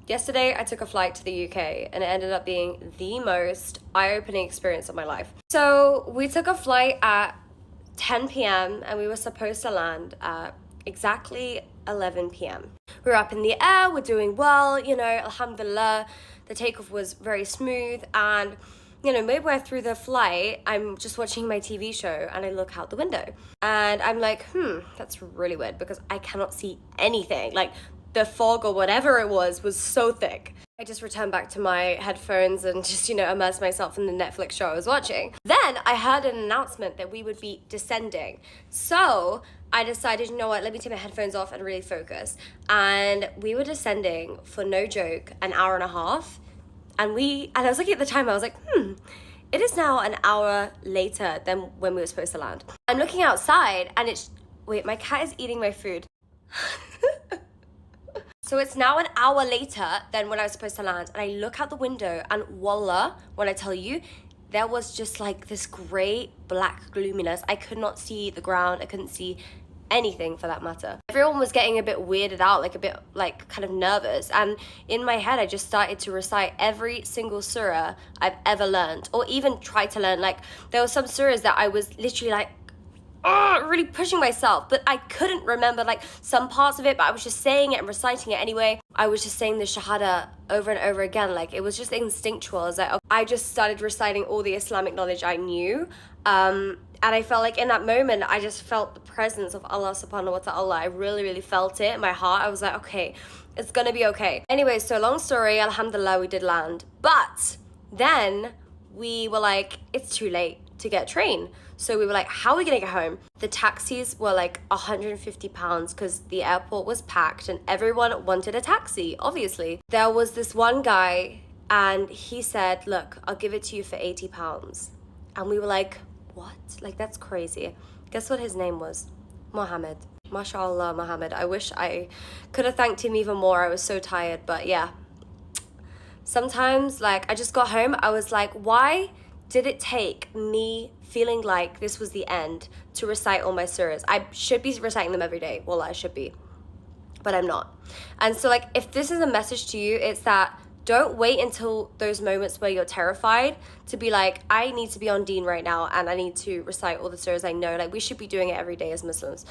Yesterday, I took a flight to the UK and it ended up being the most eye-opening experience of my life. So we took a flight at 10 p.m. and we were supposed to land at exactly 11 p.m. We were up in the air, we're doing well, alhamdulillah. The takeoff was very smooth, and midway through the flight, I'm just watching my TV show and I look out the window and I'm like, that's really weird because I cannot see anything. Like, the fog or whatever it was so thick. I just returned back to my headphones and just, immersed myself in the Netflix show I was watching. Then I heard an announcement that we would be descending. So I decided, you know what, let me take my headphones off and really focus. And we were descending, for no joke, an hour and a half. And I was looking at the time, I was like, it is now an hour later than when we were supposed to land. I'm looking outside and wait, my cat is eating my food. So it's now an hour later than when I was supposed to land, and I look out the window and wallah, when I tell you, there was just like this gray black gloominess. I could not see the ground, I couldn't see anything for that matter. Everyone was getting a bit weirded out, like a bit like kind of nervous, and in my head I just started to recite every single surah I've ever learned, or even tried to learn. Like, there were some surahs that I was literally like, really pushing myself, but I couldn't remember like some parts of it, but I was just saying it and reciting it anyway. I was just saying the shahada over and over again, like it was just instinctual. I just started reciting all the Islamic knowledge I knew, and I felt like in that moment I just felt the presence of Allah subhanahu wa ta'ala. I really felt it in my heart. I was like, okay, it's gonna be okay. Anyway, so long story, alhamdulillah, we did land, but then we were like, it's too late to get a train. So we were like, how are we gonna get home? The taxis were like £150 because the airport was packed and everyone wanted a taxi, obviously. There was this one guy and he said, look, I'll give it to you for £80. And we were like, what? Like, that's crazy. Guess what his name was? Mohammed. MashaAllah, Mohammed. I wish I could have thanked him even more. I was so tired, but yeah. Sometimes, like, I just got home, I was like, why did it take me feeling like this was the end to recite all my surahs? I should be reciting them every day. Well, I should be, but I'm not. And so, like, if this is a message to you, it's that don't wait until those moments where you're terrified to be like, I need to be on deen right now and I need to recite all the surahs I know. Like, we should be doing it every day as Muslims.